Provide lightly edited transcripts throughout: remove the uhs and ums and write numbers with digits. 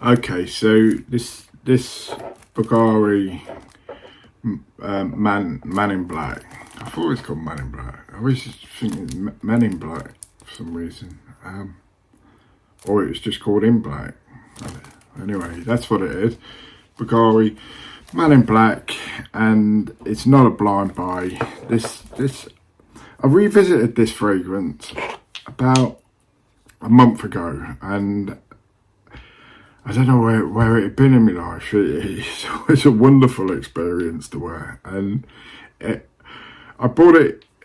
Okay, so this Bvlgari Man in Black. I thought it was called Man in Black. I was just thinking Men in Black for some reason, or it was just called In Black. Anyway, that's what it is. Bvlgari Man in Black, and it's not a blind buy. I revisited this fragrance about a month ago, and I don't know where it had been in my life. It's a wonderful experience to wear, and I bought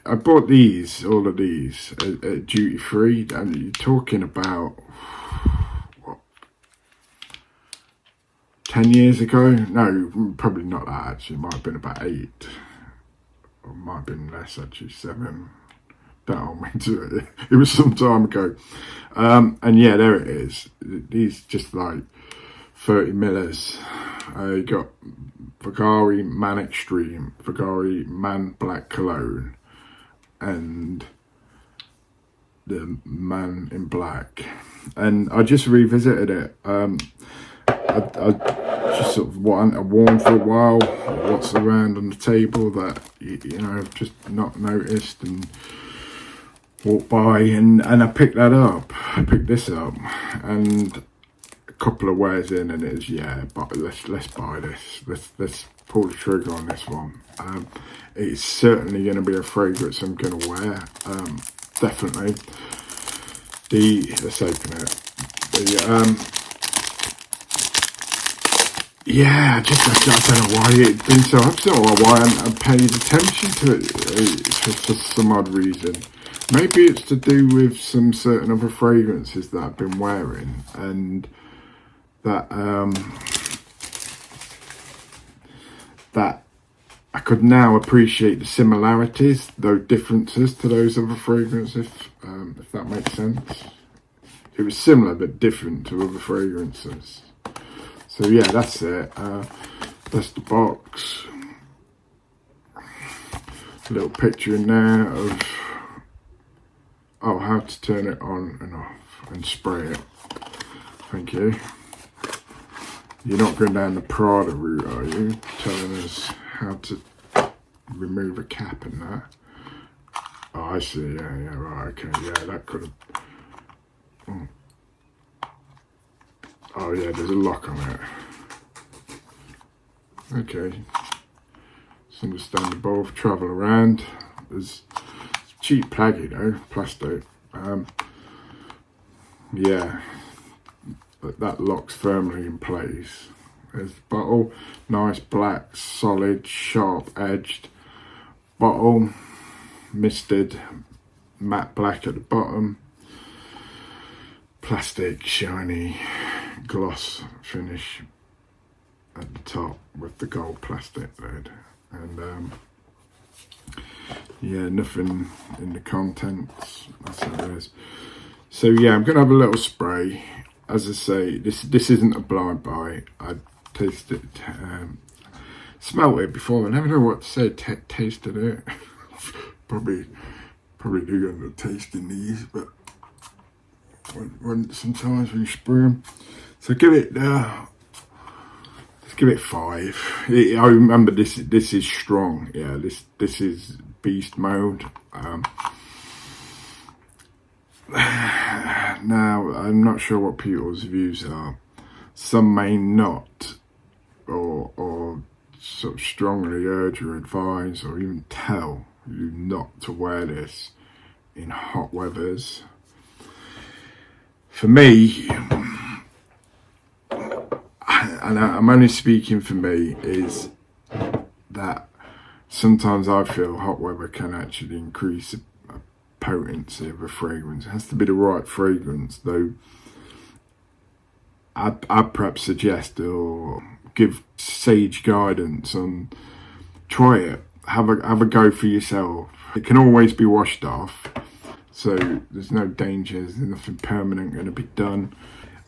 all of these at duty free, and you're talking about what, 10 years ago? No, probably not that actually. It might have been about 8, or it might have been less actually, 7. Don't hold me to it. It was some time ago. And yeah, there it is. These just like 30 millers. You got Bvlgari Man Extreme, Bvlgari Man Black Cologne, and the Man in Black. And I just revisited it. I just sort of worn for a while. What's around on the table that you know I've just not noticed, and walked by, and I picked that up. I picked this up, and a couple of wears in, and it's but let's buy this. Let's pull the trigger on this one. It's certainly going to be a fragrance I'm going to wear. Definitely. Let's open it. I don't know why it's been so upset, or why I haven't paid attention to it for some odd reason. Maybe it's to do with some certain other fragrances that I've been wearing, and that that I could now appreciate the similarities, though differences to those other fragrances, if that makes sense. It was similar but different to other fragrances. So yeah, that's it. That's the box. A little picture in there of how to turn it on and off and spray it. Thank you. You're not going down the Prada route, are you? Telling us how to remove a cap and that. Oh, I see. Yeah, right. Okay, yeah, that could have. Oh yeah, there's a lock on it. Okay. It's understandable. Travel around. There's cheap plaggy though, plastic. Yeah, but that locks firmly in place. There's the bottle, nice black, solid, sharp edged bottle, misted matte black at the bottom, plastic shiny gloss finish at the top with the gold plastic lid, and yeah, nothing in the contents. That's how it is. So yeah, I'm gonna have a little spray. As I say, this isn't a blind buy. I tasted it, smelled it before. I never know what to say. Tasted it. probably do end up tasting these, but sometimes when you spray them. So give it. Let's give it 5. I remember this is strong. Yeah, this is beast mode. Now, I'm not sure what people's views are. Some may not, or sort of strongly urge or advise, or even tell you not to wear this in hot weathers. For me, and I'm only speaking for me, is that sometimes I feel hot weather can actually increase the potency of a fragrance. It has to be the right fragrance, though. I'd perhaps suggest or give sage guidance on try it. Have a go for yourself. It can always be washed off, so there's no dangers. There's nothing permanent going to be done.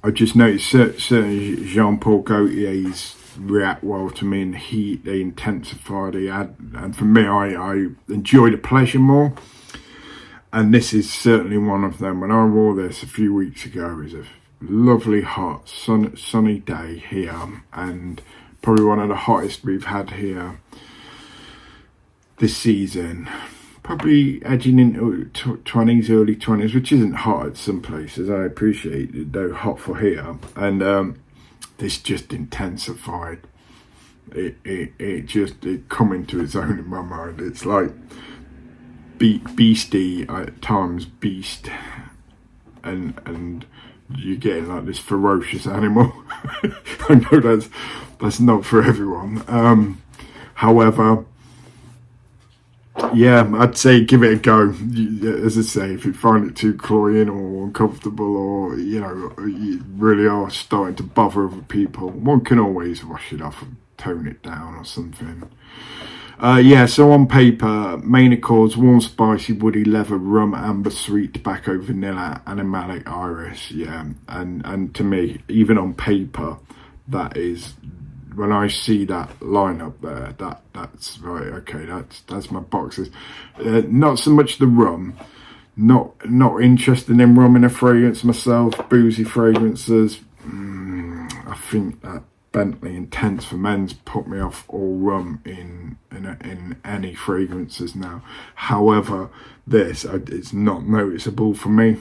I just noticed certainly Jean-Paul Gaultier's react well to me in heat. They intensify the ad, and for me, I enjoy the pleasure more. And this is certainly one of them. When I wore this a few weeks ago, it was a lovely hot sunny day here, and probably one of the hottest we've had here this season. Probably edging into 20s, early 20s, which isn't hot at some places. I appreciate it, though hot for here. And this just intensified. It come into its own in my mind. It's like beastie at times, beast, and you're getting like this ferocious animal. I know that's not for everyone. However, yeah, I'd say give it a go. As I say, if you find it too cloying or uncomfortable, or you really are starting to bother other people, one can always wash it off and tone it down or something. So on paper, main accords: warm, spicy, woody, leather, rum, amber, sweet, tobacco, vanilla, animalic, iris. Yeah, and to me, even on paper, that is. When I see that lineup there, that's right. Okay, that's my boxes. Not so much the rum. Not interested in rum in a fragrance myself. Boozy fragrances. I think that Bentley Intense for Men's put me off all rum in any fragrances now. However, this it's not noticeable for me.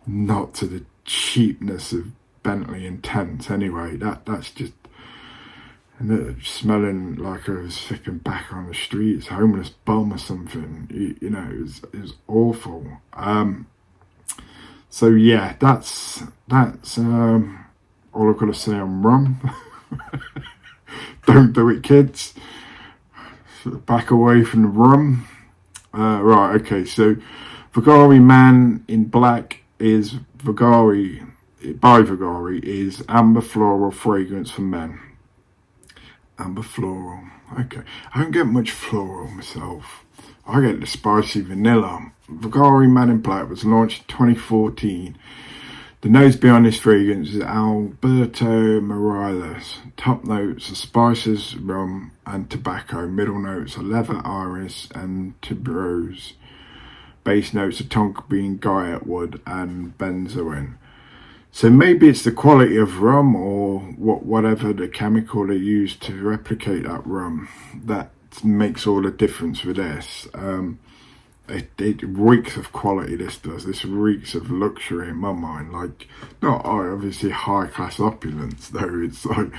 Not to the cheapness of Bentley Intense anyway. That's just. And smelling like I was flipping back on the streets, homeless bum or something. It was awful. So yeah, that's all I've got to say on rum. Don't do it, kids. Back away from the rum. Right, okay. So Bvlgari Man in Black is Bvlgari is amber floral fragrance for men. Amber floral. Okay. I don't get much floral myself. I get the spicy vanilla. Bvlgari Man in Black was launched in 2014. The nose behind this fragrance is Alberto Morillas. Top notes are spices, rum, and tobacco. Middle notes are leather, iris, and tuberose. Base notes are Tonka bean, Guaiac wood, and Benzoin. So maybe it's the quality of rum or whatever the chemical they use to replicate that rum that makes all the difference with this. It reeks of quality, this does. This reeks of luxury in my mind. Like, not obviously high class opulence though. It's like,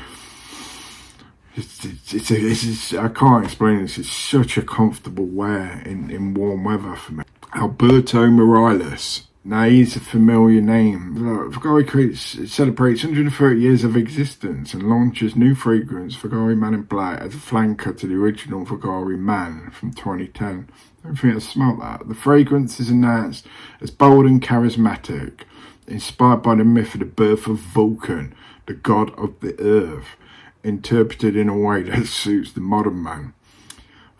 it's I can't explain this. It's such a comfortable wear in warm weather for me. Alberto Morillas. Now, he's a familiar name. Bvlgari celebrates 130 years of existence and launches new fragrance, Bvlgari Man in Black, as a flanker to the original Bvlgari Man from 2010. I don't think I smelt that. The fragrance is announced as bold and charismatic, inspired by the myth of the birth of Vulcan, the god of the earth, interpreted in a way that suits the modern man.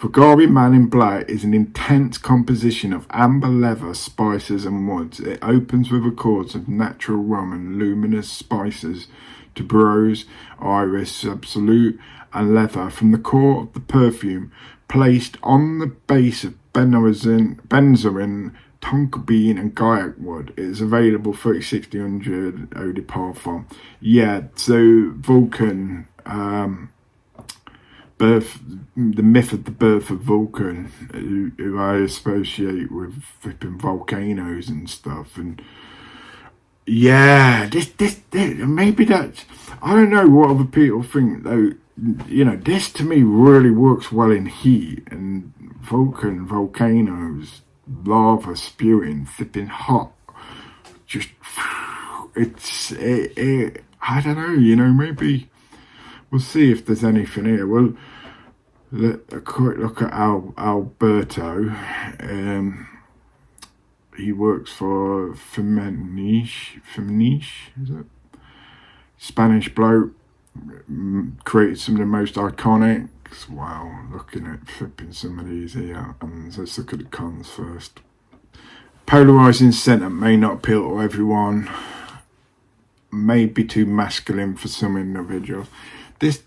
Bvlgari Man in Black is an intense composition of amber, leather, spices and woods. It opens with accords of natural rum and luminous spices, tuberose, iris, absolute and leather from the core of the perfume, placed on the base of benzoin, tonka bean and Guaiac wood. It is available 3600 eau de parfum. Yeah, so Vulcan... the myth of the birth of Vulcan, who I associate with flipping volcanoes and stuff, and yeah, this maybe that's, I don't know what other people think though. This to me really works well in heat and volcanoes, lava spewing, flipping hot. Just I don't know. Maybe. We'll see if there's anything here. Well, a quick look at Alberto. He works for Feminiche, is it? Spanish bloke, created some of the most iconics. Wow, looking at flipping some of these here, and let's look at the cons first. Polarising sentiment may not appeal to everyone, may be too masculine for some individuals. This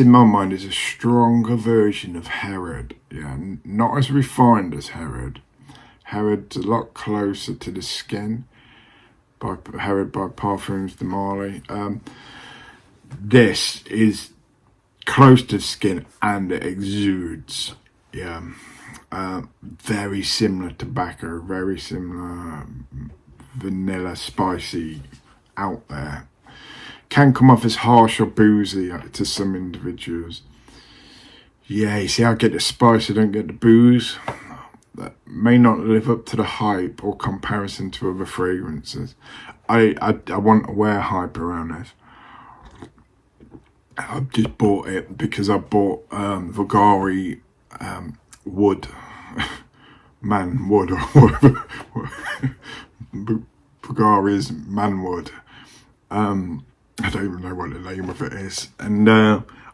in my mind is a stronger version of Herod. Yeah, not as refined as Herod. Herod's a lot closer to the skin. By Herod by Parfums de Marly. This is close to the skin and it exudes. Yeah, very similar tobacco, very similar vanilla, spicy, out there. Can come off as harsh or boozy to some individuals. Yeah, you see, I get the spice, I don't get the booze. That may not live up to the hype or comparison to other fragrances. I want to wear hype around this. I've just bought it because I bought Bvlgari Wood. Man Wood or whatever. Bvlgari's Man Wood. I don't even know what the name of it is. And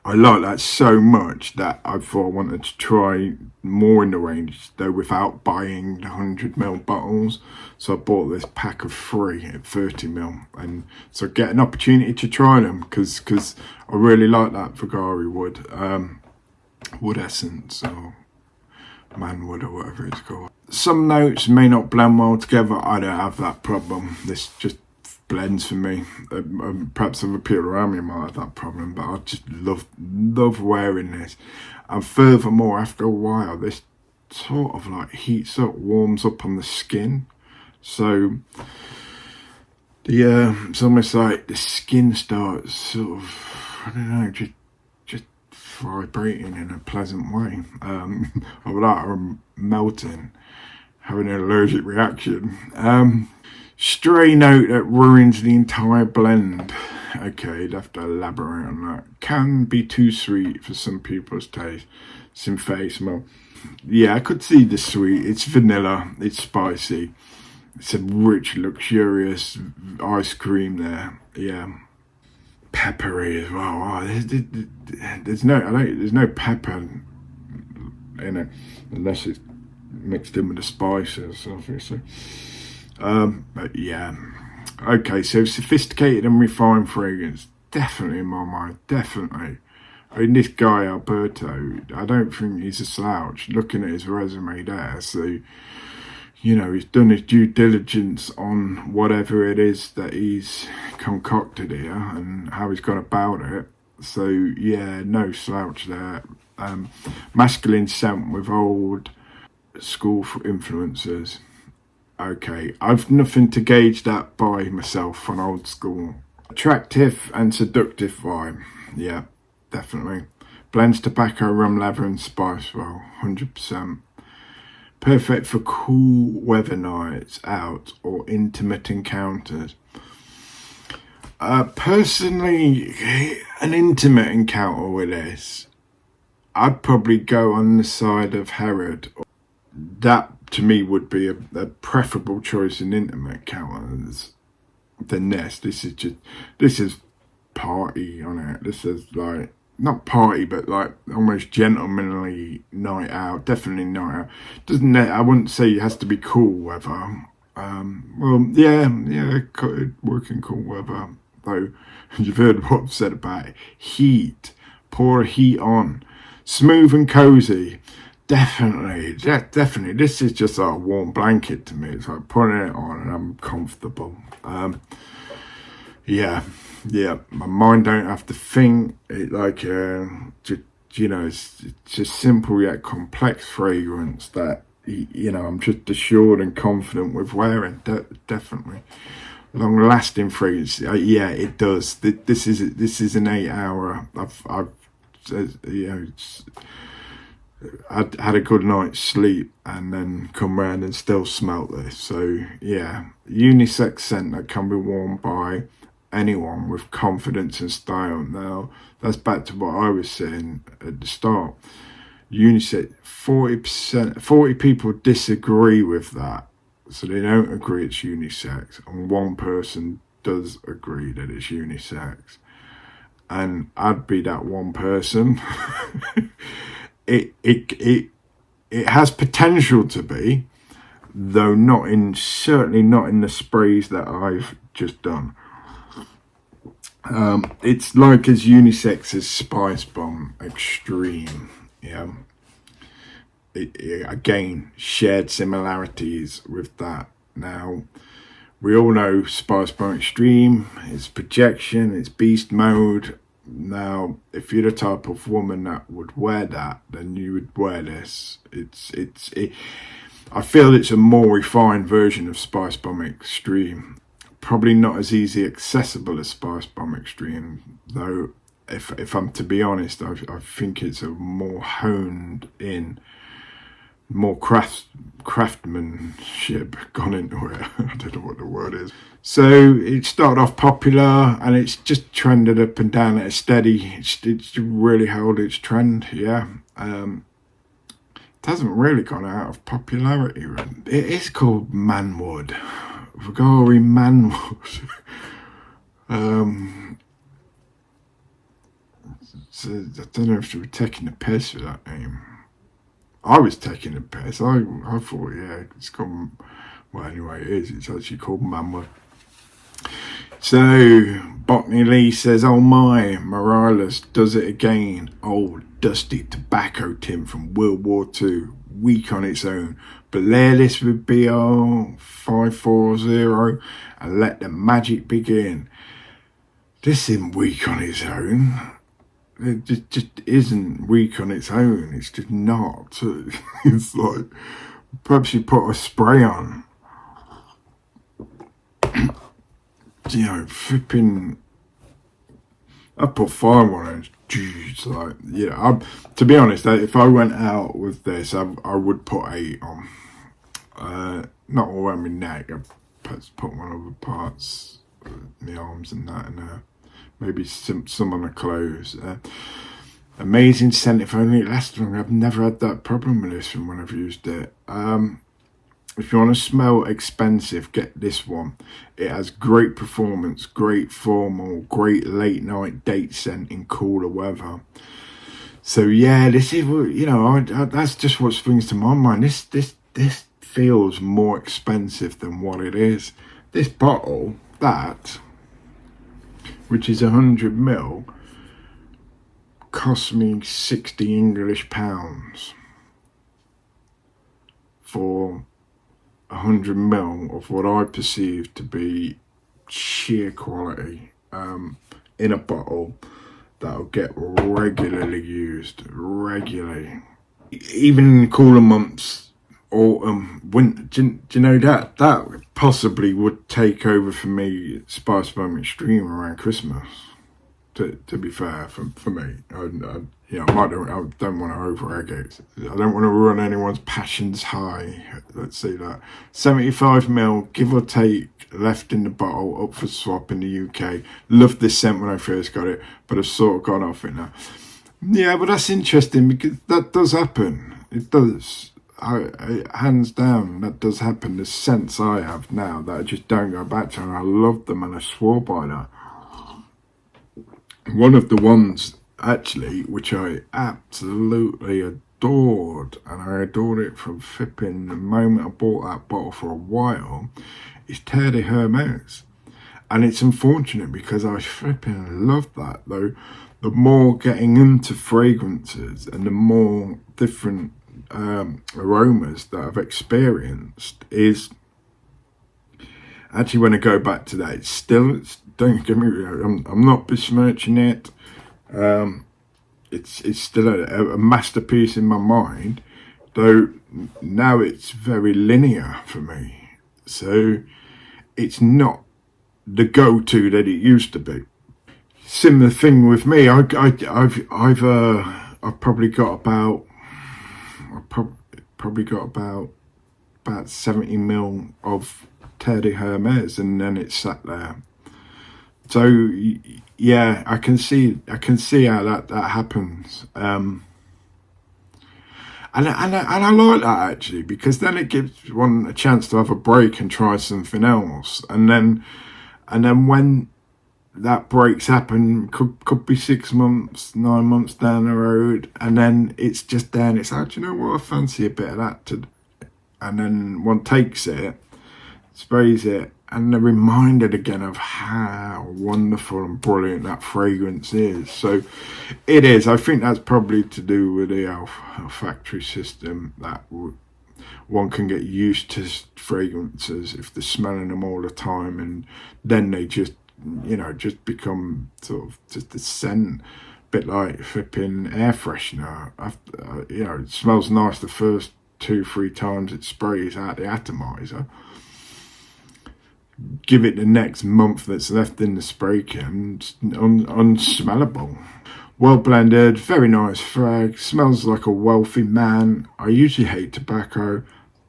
I like that so much that I thought I wanted to try more in the range, though without buying the 100ml bottles. So I bought this pack of 3 at 30ml, and so get an opportunity to try them because I really like that Bvlgari wood essence, or manwood, or whatever it's called. Some notes may not blend well together. I don't have that problem. This just blends for me. Perhaps other people around me might have that problem, but I just love wearing this. And furthermore, after a while, this sort of like heats up, warms up on the skin. So it's almost like the skin starts sort of, I don't know, just vibrating in a pleasant way. Without melting, having an allergic reaction. Stray note that ruins the entire blend. Okay, you'd have to elaborate on that. Can be too sweet for some people's taste. Synthetic smell. Yeah, I could see the sweet. It's vanilla. It's spicy. It's a rich, luxurious ice cream there. Yeah. Peppery as well. Oh, there's no pepper in it unless it's mixed in with the spices, obviously. But yeah, okay, so sophisticated and refined fragrance, definitely in my mind, definitely. I mean, this guy Alberto, I don't think he's a slouch. Looking at his resume there, so you know he's done his due diligence on whatever it is that he's concocted here and how he's gone about it. So yeah, no slouch there. Masculine scent with old school influences. Okay, I've nothing to gauge that by myself on old school. Attractive and seductive vibe. Yeah, definitely. Blends tobacco, rum, leather and spice well, 100%. Perfect for cool weather nights out or intimate encounters. Personally, an intimate encounter with this, I'd probably go on the side of Herod. That to me would be a preferable choice in intimate encounters than this. This is party on it. This is like, not party, but like almost gentlemanly night out. Definitely night out. I wouldn't say it has to be cool weather. Well, yeah, it could work in cool weather. Though you've heard what I've said about it. Heat, pour heat on, smooth and cozy. Definitely. This is just like a warm blanket to me. It's like putting it on and I'm comfortable. Yeah. My mind don't have to think. It like, it's just simple yet complex fragrance that I'm just assured and confident with wearing. Definitely. Long-lasting fragrance. Yeah, it does. This is an 8-hour. I'd had a good night's sleep and then come round and still smelt this. So yeah, unisex scent that can be worn by anyone with confidence and style. Now that's back to what I was saying at the start. Unisex, 40 people disagree with that. So they don't agree it's unisex, and one person does agree that it's unisex, and I'd be that one person. It has potential to be, though certainly not in the sprays that I've just done. It's like as unisex as Spice Bomb Extreme. Yeah. Again, shared similarities with that. Now, we all know Spice Bomb Extreme, it's projection, it's beast mode. Now, if you're the type of woman that would wear that, then you would wear this. I feel it's a more refined version of Spice Bomb Extreme. Probably not as easy accessible as Spice Bomb Extreme, though. If I'm to be honest, I think it's a more honed in, more craftsmanship gone into it. I don't know what the word is. So it started off popular, and it's just trended up and down at a steady. It's really held its trend. Yeah. It hasn't really gone out of popularity. It is called Manwood. Bvlgari Manwood. So I don't know if they were taking the piss with that name. I was taking the piss. I thought, yeah, it's called, well, anyway, it is. It's actually called Manwood. So, Botany Lee says, oh my, Morillas does it again. Old dusty tobacco tin from World War II, weak on its own. But layer this with BR 540 and let the magic begin. This isn't weak on its own. It just isn't weak on its own. It's just not. It's like, perhaps you put a spray on. You know, flipping. I put fire on it. It's like, yeah. To be honest, if I went out with this, I would put a not all around my neck. I put one of the parts, my arms and that, and maybe some on the clothes. Amazing scent. If only it lasts long. I've never had that problem with this from when I've used it. If you want to smell expensive, get this one. It has great performance, great formal, great late night date scent in cooler weather. So yeah, this is, you know, that's just what springs to my mind. This feels more expensive than what it is. This bottle, which is 100 ml, cost me 60 English pounds for 100 ml of what I perceive to be sheer quality in a bottle that'll get regularly used, even in the cooler months, autumn, winter. Do you know that possibly would take over for me Spice Bomb Extreme around Christmas? To be fair, for me, I don't want to over-egg it. I don't want to run anyone's passions high. Let's say that 75 ml, give or take, left in the bottle, up for swap in the UK. Loved this scent when I first got it, but I've sort of gone off it now. Yeah, but that's interesting because that does happen. It does. Hands down, that does happen. The scents I have now that I just don't go back to, and I love them, and I swore by that. One of the ones, actually, which I absolutely adored, and I adored it from flipping the moment I bought that bottle for a while, is Terre de Hermes. And it's unfortunate because I flipping love that, though. The more getting into fragrances and the more different aromas that I've experienced is actually, when I go back to that, don't get me wrong, I'm not besmirching it. It's still a masterpiece in my mind, though now it's very linear for me. So it's not the go-to that it used to be. Similar thing with me. I've probably got about 70 ml of Terre de Hermes, and then it sat there. So yeah, I can see how that happens. And I like that actually, because then it gives one a chance to have a break and try something else. And then when that breaks happen, could be 6 months, 9 months down the road, and then it's just there and it's like, do you know what, I fancy a bit of that and then one takes it, sprays it, and they're reminded again of how wonderful and brilliant that fragrance is. So it is. I think that's probably to do with the olfactory system, that one can get used to fragrances if they're smelling them all the time, and then they just, just become sort of just a scent, a bit like flipping air freshener. It smells nice the first 2-3 times it sprays out the atomizer. Give it the next month that's left in the spray can, unsmellable. Well blended, very nice frag, smells like a wealthy man. I usually hate tobacco,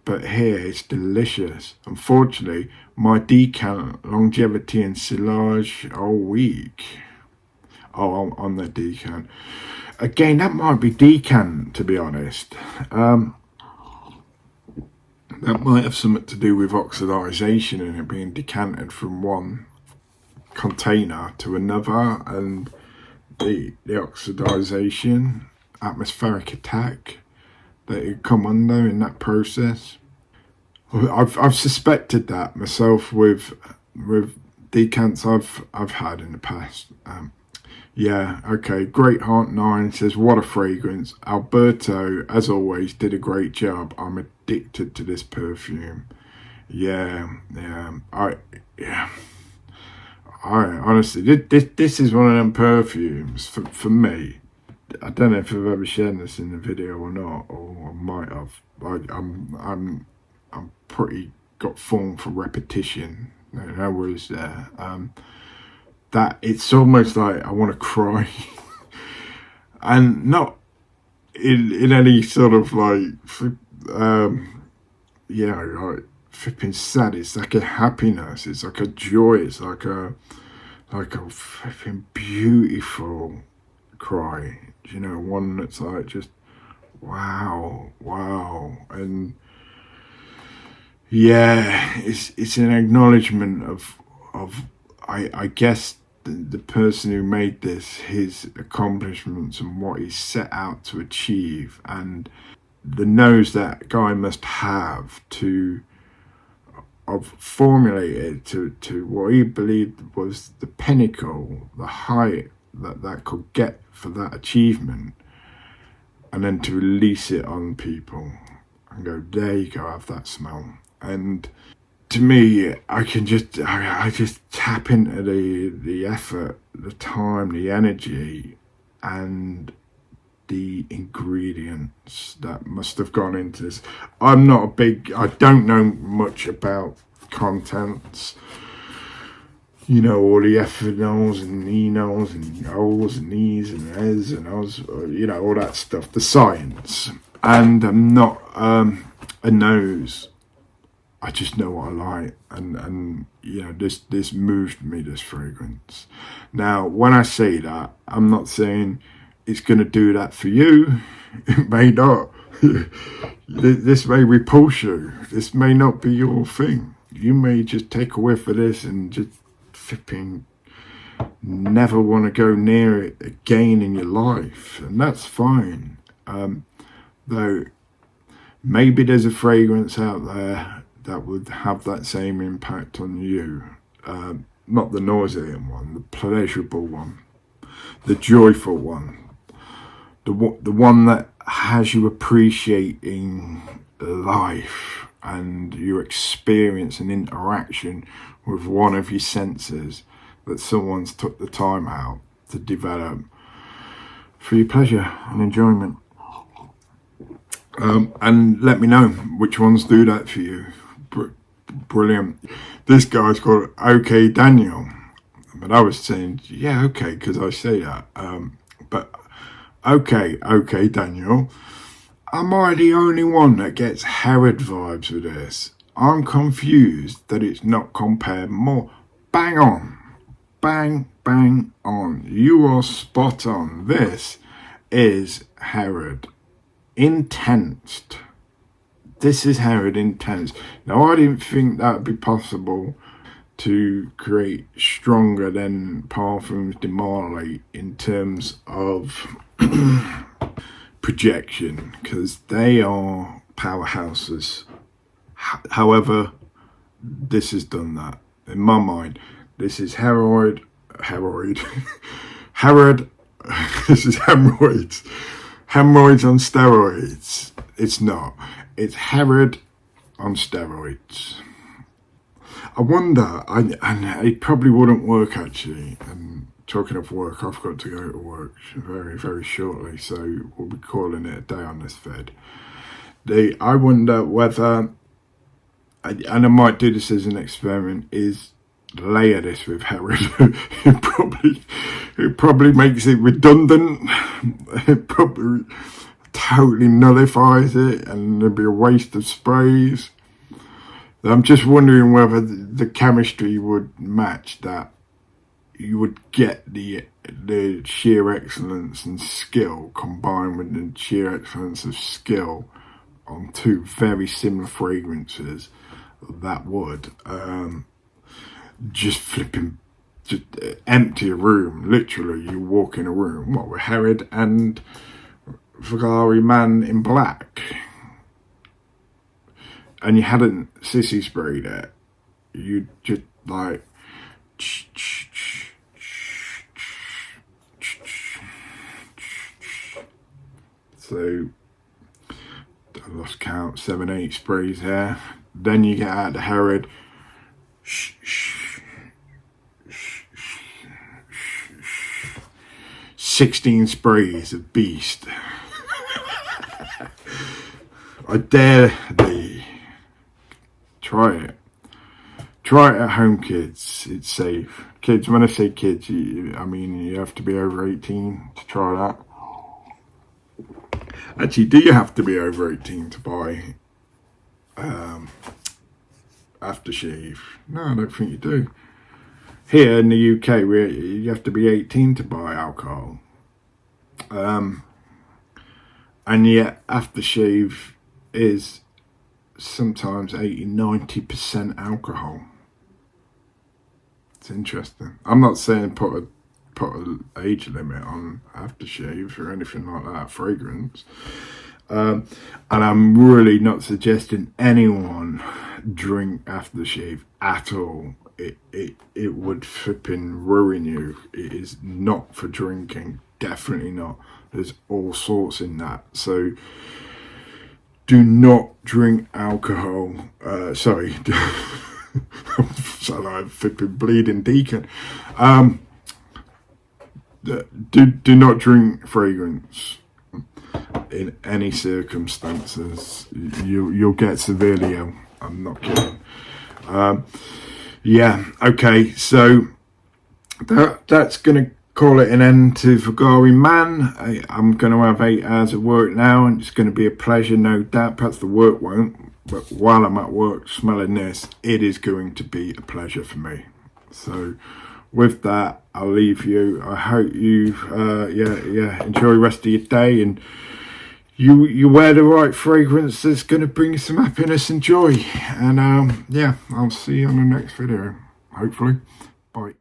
but here it's delicious. Unfortunately, my decant longevity and silage are weak. Oh, on the decant. Again, that might be decant, to be honest. That might have something to do with oxidisation and it being decanted from one container to another, and the oxidisation, atmospheric attack that it come under in that process. I've suspected that myself with decants I've had in the past. Yeah, okay. Great Heart 9 says, what a fragrance. Alberto, as always, did a great job. I'm addicted to this perfume. Yeah. I honestly, this is one of them perfumes for me. I don't know if I've ever shared this in the video or not, or I might have. I'm pretty got form for repetition. No worries there. That it's almost like I want to cry, and not in any sort of like, like flipping sad. It's like a happiness. It's like a joy. It's like a flipping beautiful cry. One that's like just wow, and yeah, it's an acknowledgement of I guess the person who made this, his accomplishments and what he set out to achieve, and the nose that guy must have to have formulated to what he believed was the pinnacle, the height that could get for that achievement, and then to release it on people and go, there you go, have that smell. And to me, I just tap into the effort, the time, the energy, and the ingredients that must have gone into this. I don't know much about contents. All the ethanols and enols and ols and es and es and os, all that stuff, the science. And I'm not a nose. I just know what I like, and this moved me, this fragrance. Now, when I say that, I'm not saying it's going to do that for you. It may not. This may repulse you. This may not be your thing. You may just take a whiff of this and just flipping never want to go near it again in your life, and that's fine. Though maybe there's a fragrance out there that would have that same impact on you. Not the nauseating one, the pleasurable one, the joyful one, the one that has you appreciating life and your experience and interaction with one of your senses that someone's took the time out to develop for your pleasure and enjoyment. And let me know which ones do that for you. Brilliant. This guy's called OK Daniel, but I was saying yeah, okay, because I say that. But okay Daniel, am I the only one that gets Herod vibes with this? I'm confused that it's not compared more. Bang on, bang on. You are spot on. This is Herod. intensed. This is how it intensed. Now, I didn't think that would be possible to create stronger than Parfums de Marly in terms of projection, because they are powerhouses. However, this has done that. In my mind, this is Herod. This is hemorrhoids. Hemorrhoids on steroids. It's not. It's Herod on steroids. I wonder, and it probably wouldn't work actually. And talking of work, I've got to go to work very, very shortly, so we'll be calling it a day on this vid. I wonder whether, and I might do this as an experiment, is layer this with Herod. it probably makes it redundant. It probably totally nullifies it, and there'd be a waste of sprays. I'm just wondering whether the chemistry would match that. You would get the sheer excellence and skill combined with the sheer excellence of skill on two very similar fragrances. That would just empty a room. Literally, you walk in a room, what, with Herod and Bvlgari Man In Black, and you hadn't sissy sprayed it, you just like so I lost count, 7, 8 sprays here. Then you get out the Herod, 16 sprays of beast. I dare thee. Try it. Try it at home, kids. It's safe. Kids, when I say kids, I mean you have to be over 18 to try that. Actually, do you have to be over 18 to buy aftershave? No, I don't think you do. Here in the UK, you have to be 18 to buy alcohol. And yet aftershave is sometimes 80-90% alcohol. It's interesting. I'm not saying put an age limit on aftershave or anything like that, fragrance. And I'm really not suggesting anyone drink aftershave at all. It would flipping ruin you. It is not for drinking, definitely not. There's all sorts in that. So do not drink alcohol. Sorry. So I'm flipping bleeding deacon. Do not drink fragrance in any circumstances. You'll get severely ill. I'm not kidding. Yeah, okay, so that's gonna call it an end to Bvlgari Man. I'm gonna have 8 hours of work now, and it's gonna be a pleasure, no doubt. Perhaps the work won't, but while I'm at work smelling this, it is going to be a pleasure for me. So with that, I'll leave you. I hope you enjoy the rest of your day, and you wear the right fragrance that's going to bring you some happiness and joy. And yeah, I'll see you on the next video, hopefully. Bye.